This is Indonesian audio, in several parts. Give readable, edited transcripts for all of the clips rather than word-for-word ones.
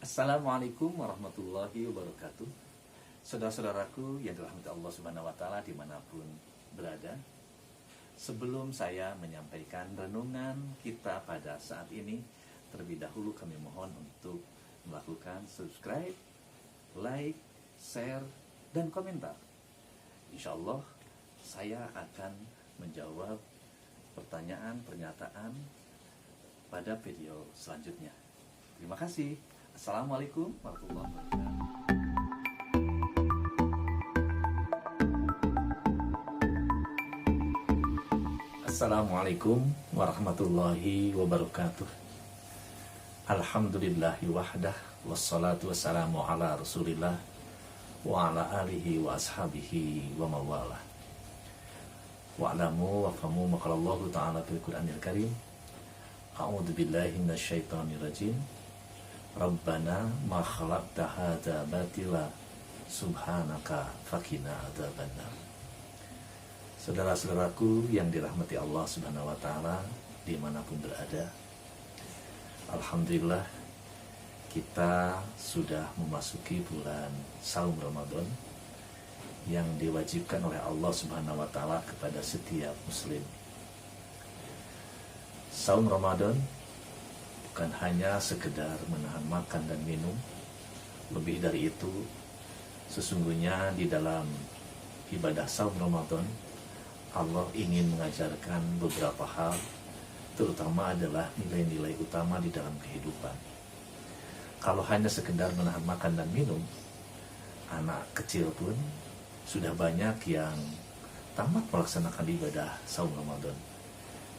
Assalamualaikum warahmatullahi wabarakatuh. Saudara-saudaraku yang dirahmati Allah Subhanahu wa Ta'ala dimanapun berada, sebelum saya menyampaikan renungan kita pada saat ini, terlebih dahulu kami mohon untuk melakukan subscribe, like, share, dan komentar. Insya Allah saya akan menjawab pertanyaan, pernyataan pada video selanjutnya. Terima kasih. Assalamualaikum warahmatullahi wabarakatuh. Assalamualaikum warahmatullahi wabarakatuh. Alhamdulillahi wahdah, wassalatu wassalamu ala rasulillah wa ala alihi wa ashabihi wa mawalah. Wa'lamu wa famu maqalallahu ta'ala fil Qur'anil Karim. A'udzu billahi minasyaitonir rajim. Rabbana ma khalaqta hadza batila subhanaka faqina adzabannar. Saudara-saudaraku yang dirahmati Allah Subhanahu wa Ta'ala dimanapun berada, alhamdulillah kita sudah memasuki bulan Saum Ramadan yang diwajibkan oleh Allah Subhanahu wa Ta'ala kepada setiap muslim. Saum Ramadan bukan hanya sekedar menahan makan dan minum. Lebih dari itu, sesungguhnya di dalam ibadah saum Ramadan, Allah ingin mengajarkan beberapa hal, terutama adalah nilai-nilai utama di dalam kehidupan. Kalau hanya sekedar menahan makan dan minum, anak kecil pun sudah banyak yang tamat melaksanakan ibadah saum Ramadan.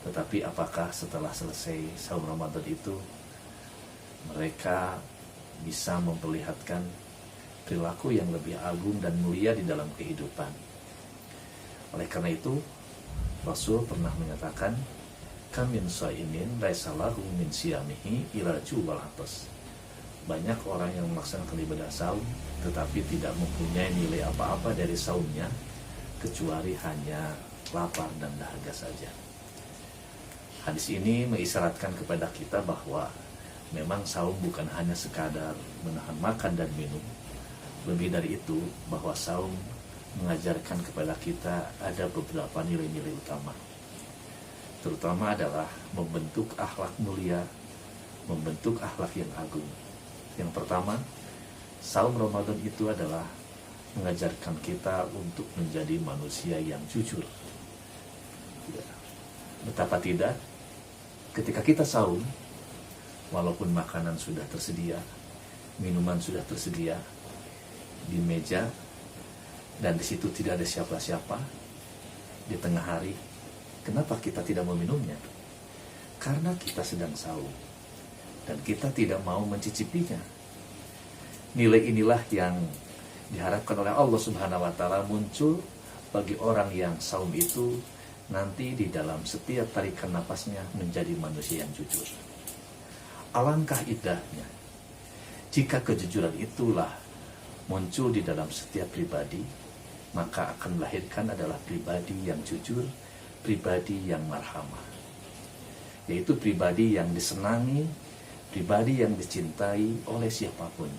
Tetapi apakah setelah selesai saum Ramadan itu mereka bisa memperlihatkan perilaku yang lebih agung dan mulia di dalam kehidupan? Oleh karena itu, Rasul pernah menyatakan, "Kamin shaimin laisa lahu min siyamihi ila ju'al atas." Banyak orang yang melaksanakan ibadah saum tetapi tidak mempunyai nilai apa-apa dari saumnya kecuali hanya lapar dan dahaga saja. Hadis ini mengisyaratkan kepada kita bahwa memang saum bukan hanya sekadar menahan makan dan minum. Lebih dari itu, bahwa saum mengajarkan kepada kita ada beberapa nilai-nilai utama. Terutama adalah membentuk akhlak mulia, membentuk akhlak yang agung. Yang pertama, saum Ramadan itu adalah mengajarkan kita untuk menjadi manusia yang jujur. Betapa tidak, ketika kita saum, walaupun makanan sudah tersedia, minuman sudah tersedia di meja, dan di situ tidak ada siapa-siapa di tengah hari, kenapa kita tidak meminumnya? Karena kita sedang saum dan kita tidak mau mencicipinya. Nilai inilah yang diharapkan oleh Allah Subhanahu wa Ta'ala muncul bagi orang yang saum itu nanti di dalam setiap tarikan napasnya menjadi manusia yang jujur. Alangkah indahnya jika kejujuran itulah muncul di dalam setiap pribadi, maka akan melahirkan adalah pribadi yang jujur, pribadi yang marhamah, yaitu pribadi yang disenangi, pribadi yang dicintai oleh siapapun.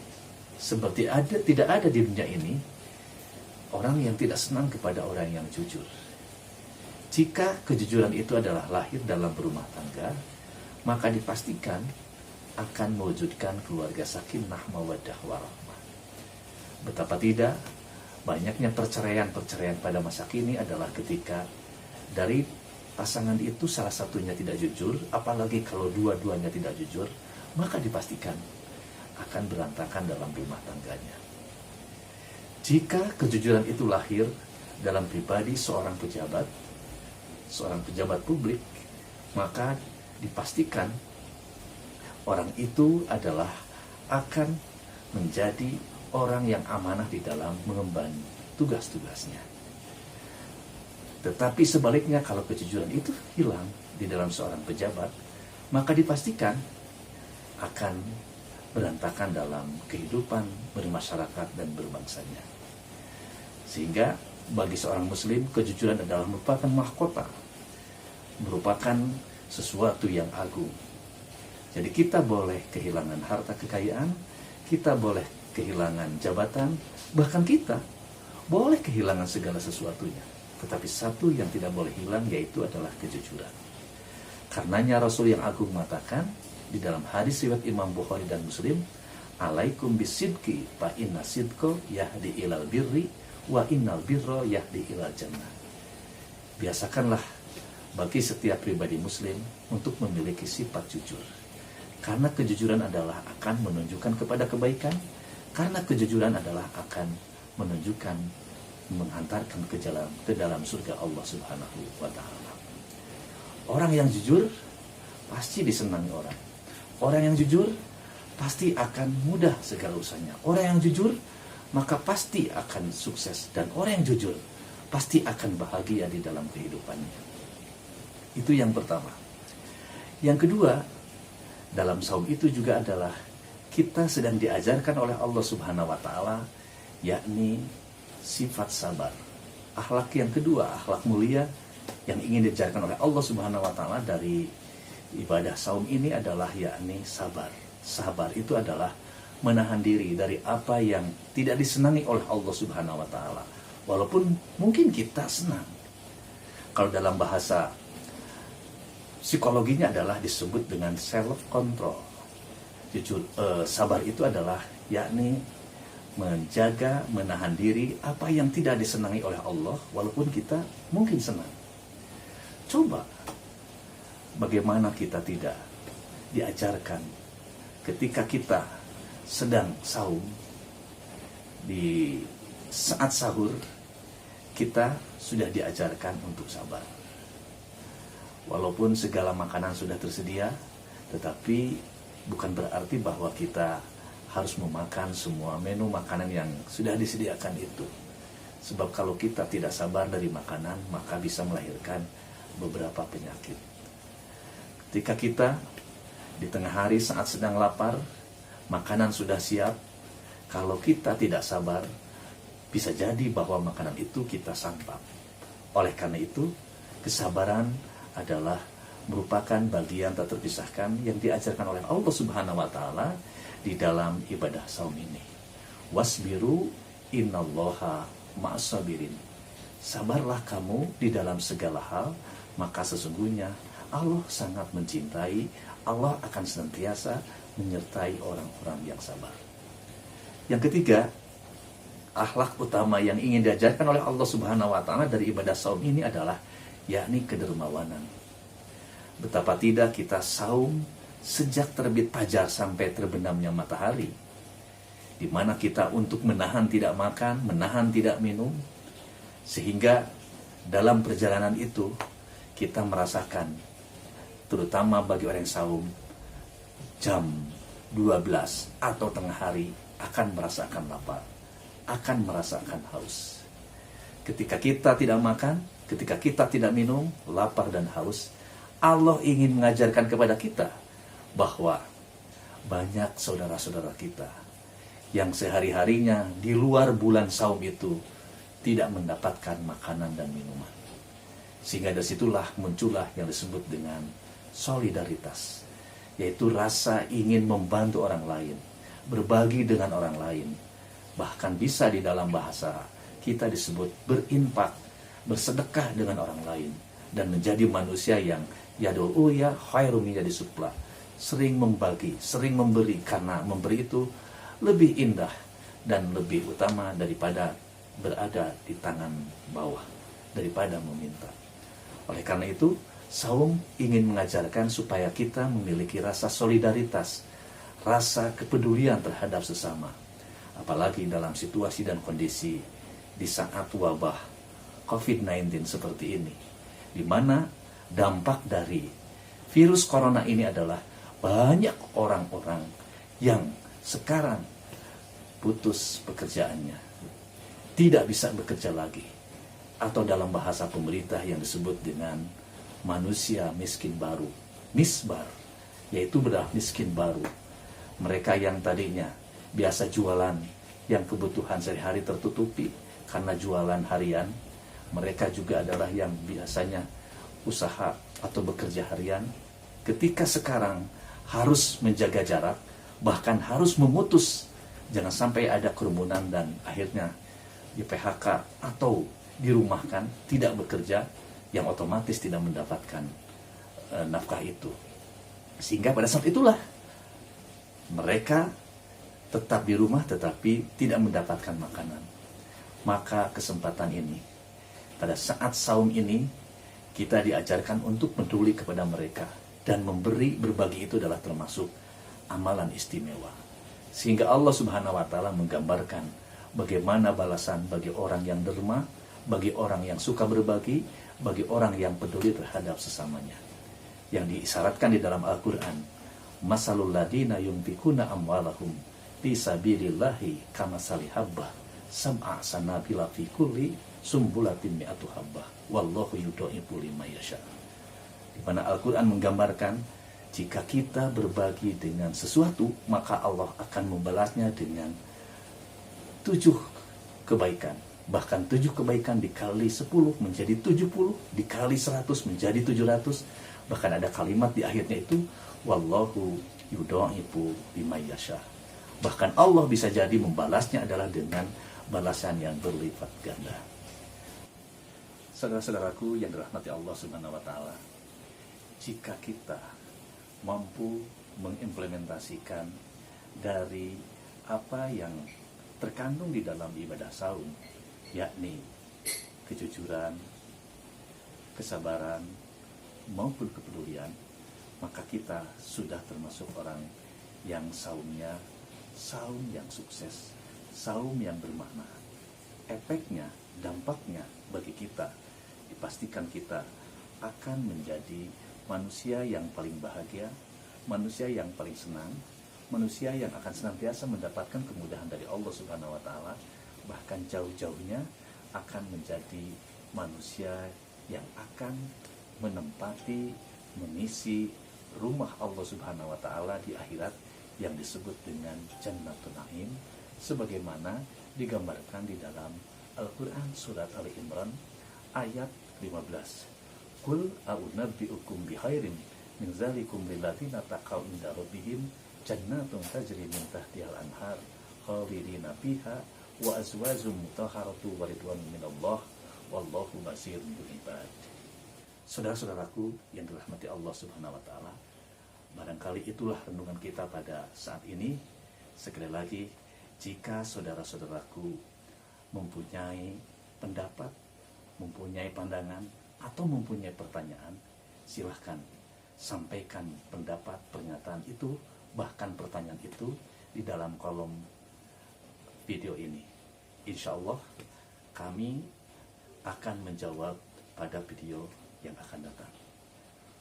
Seperti tidak ada di dunia ini orang yang tidak senang kepada orang yang jujur. Jika kejujuran itu adalah lahir dalam berumah tangga, maka dipastikan akan mewujudkan keluarga sakinah mawaddah warahmah. Betapa tidak, banyaknya perceraian-perceraian pada masa kini adalah ketika dari pasangan itu salah satunya tidak jujur, apalagi kalau dua-duanya tidak jujur, maka dipastikan akan berantakan dalam rumah tangganya. Jika kejujuran itu lahir dalam pribadi seorang pejabat publik, maka dipastikan orang itu adalah akan menjadi orang yang amanah di dalam mengemban tugas-tugasnya. Tetapi sebaliknya, kalau kejujuran itu hilang di dalam seorang pejabat, maka dipastikan akan berantakan dalam kehidupan bermasyarakat dan berbangsanya. Sehingga bagi seorang muslim, kejujuran adalah merupakan mahkota, merupakan sesuatu yang agung. Jadi kita boleh kehilangan harta kekayaan, kita boleh kehilangan jabatan, bahkan kita boleh kehilangan segala sesuatunya. Tetapi satu yang tidak boleh hilang, yaitu adalah kejujuran. Karenanya Rasul yang agung mengatakan di dalam hadis riwayat Imam Bukhari dan Muslim, alaikum bisidqi fa inna sidqa yahdi ilal birri wa innal birra yahdi ilal jannah. Biasakanlah bagi setiap pribadi muslim untuk memiliki sifat jujur. Karena kejujuran adalah akan menunjukkan kepada kebaikan, karena kejujuran adalah akan menunjukkan, menghantarkan ke dalam surga Allah Subhanahu wa taala. Orang yang jujur pasti disenangi orang. Orang yang jujur pasti akan mudah segala urusannya. Orang yang jujur maka pasti akan sukses, dan orang yang jujur pasti akan bahagia di dalam kehidupannya. Itu yang pertama. Yang kedua, dalam saum itu juga adalah kita sedang diajarkan oleh Allah Subhanahu wa taala, yakni sifat sabar. Akhlak yang kedua, akhlak mulia yang ingin diajarkan oleh Allah Subhanahu wa taala dari ibadah saum ini adalah yakni sabar. Sabar itu adalah menahan diri dari apa yang tidak disenangi oleh Allah Subhanahu wa taala. Walaupun mungkin kita senang. Kalau dalam bahasa psikologinya adalah disebut dengan self control. Jujur, sabar itu adalah yakni menjaga, menahan diri apa yang tidak disenangi oleh Allah, walaupun kita mungkin senang. Coba bagaimana kita tidak diajarkan ketika kita sedang saum, di saat sahur kita sudah diajarkan untuk sabar. Walaupun segala makanan sudah tersedia, tetapi bukan berarti bahwa kita harus memakan semua menu makanan yang sudah disediakan itu. Sebab kalau kita tidak sabar dari makanan, maka bisa melahirkan beberapa penyakit. Ketika kita di tengah hari saat sedang lapar, makanan sudah siap, kalau kita tidak sabar, bisa jadi bahwa makanan itu kita santap. Oleh karena itu, kesabaran adalah merupakan bagian tak terpisahkan yang diajarkan oleh Allah Subhanahu wa taala di dalam ibadah saum ini. Wasbiru innallaha ma'as-sabirin. Sabarlah kamu di dalam segala hal, maka sesungguhnya Allah sangat mencintai, Allah akan senantiasa menyertai orang-orang yang sabar. Yang ketiga, akhlak utama yang ingin diajarkan oleh Allah Subhanahu wa taala dari ibadah saum ini adalah yakni kedermawanan. Betapa tidak kita saum sejak terbit fajar sampai terbenamnya matahari, di mana kita untuk menahan tidak makan, menahan tidak minum, sehingga dalam perjalanan itu kita merasakan, terutama bagi orang yang saum, jam 12 atau tengah hari akan merasakan lapar, akan merasakan haus. Ketika kita tidak makan, ketika kita tidak minum, lapar dan haus, Allah ingin mengajarkan kepada kita bahwa banyak saudara-saudara kita yang sehari-harinya di luar bulan saum itu tidak mendapatkan makanan dan minuman. Sehingga dari situlah muncullah yang disebut dengan solidaritas, yaitu rasa ingin membantu orang lain, berbagi dengan orang lain. Bahkan bisa di dalam bahasa kita disebut berinfak, bersedekah dengan orang lain, dan menjadi manusia yang yadul ya khairum jadi supla, sering membagi, sering memberi, karena memberi itu lebih indah dan lebih utama daripada berada di tangan bawah, daripada meminta. Oleh karena itu, saum ingin mengajarkan supaya kita memiliki rasa solidaritas, rasa kepedulian terhadap sesama. Apalagi dalam situasi dan kondisi di saat wabah COVID-19 seperti ini, di mana dampak dari virus corona ini adalah banyak orang-orang yang sekarang putus pekerjaannya, tidak bisa bekerja lagi, atau dalam bahasa pemerintah yang disebut dengan manusia miskin baru, misbar, yaitu benar miskin baru. Mereka yang tadinya biasa jualan yang kebutuhan sehari-hari tertutupi karena jualan harian, mereka juga adalah yang biasanya usaha atau bekerja harian, ketika sekarang harus menjaga jarak, bahkan harus memutus Jangan sampai ada kerumunan dan akhirnya di PHK atau dirumahkan, tidak bekerja, yang otomatis tidak mendapatkan nafkah itu. Sehingga pada saat itulah mereka tetap di rumah tetapi tidak mendapatkan makanan. Maka kesempatan ini, pada saat saum ini, kita diajarkan untuk peduli kepada mereka. Dan memberi, berbagi itu adalah termasuk amalan istimewa. Sehingga Allah Subhanahu wa Ta'ala menggambarkan bagaimana balasan bagi orang yang derma, bagi orang yang suka berbagi, bagi orang yang peduli terhadap sesamanya. Yang diisyaratkan di dalam Al-Quran, masalul ladina yunfikuna amwalahum fi sabilillahi kamasali habbah sab'a sanabila fi kulli sumbulatin mi'atu habbah wallahu yudha'ifu liman yasha. Di mana Al-Quran menggambarkan jika kita berbagi dengan sesuatu, maka Allah akan membalasnya dengan 7 kebaikan. Bahkan 7 kebaikan dikali 10 menjadi 70, dikali 100 menjadi 700. Bahkan ada kalimat di akhirnya itu, wallahu yudha'ifu liman yasha. Bahkan Allah bisa jadi membalasnya adalah dengan balasan yang berlipat ganda. Saudara-saudaraku yang dirahmati Allah Subhanahu wa Ta'ala, jika kita mampu mengimplementasikan dari apa yang terkandung di dalam ibadah saum, yakni kejujuran, kesabaran, maupun kepedulian, maka kita sudah termasuk orang yang saumnya saum yang sukses, saum yang bermakna. Efeknya, dampaknya bagi kita, dipastikan kita akan menjadi manusia yang paling bahagia, manusia yang paling senang, manusia yang akan senantiasa mendapatkan kemudahan dari Allah Subhanahu wa Ta'ala, bahkan jauh-jauhnya akan menjadi manusia yang akan menempati, mengisi rumah Allah Subhanahu wa Ta'ala di akhirat yang disebut dengan Jannatul Na'im, sebagaimana digambarkan di dalam Al-Quran surat Ali Imran ayat 15. Qul a'unabbi'ukum bihairin min zalikum lilladzina taqaw inda rabbihim jannatun tajri min tahtihal anhar khalidina fiha wa azwajum mutahharatu wa ridwanun minallah wallahu basirun bil ibad. Saudara-saudaraku yang dirahmati Allah Subhanahu wa Ta'ala, barangkali itulah renungan kita pada saat ini. Sekali lagi, jika saudara-saudaraku mempunyai pendapat, mempunyai pandangan, atau mempunyai pertanyaan, silahkan sampaikan pendapat, pernyataan itu, bahkan pertanyaan itu di dalam kolom video ini. Insya Allah kami akan menjawab pada video yang akan datang.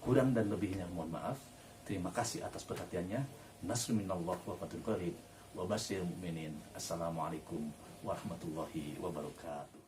Kurang dan lebihnya mohon maaf. Terima kasih atas perhatiannya. Nasrun minallah wa fathul qarib wa basyiril mu'minin. Assalamualaikum warahmatullahi wabarakatuh.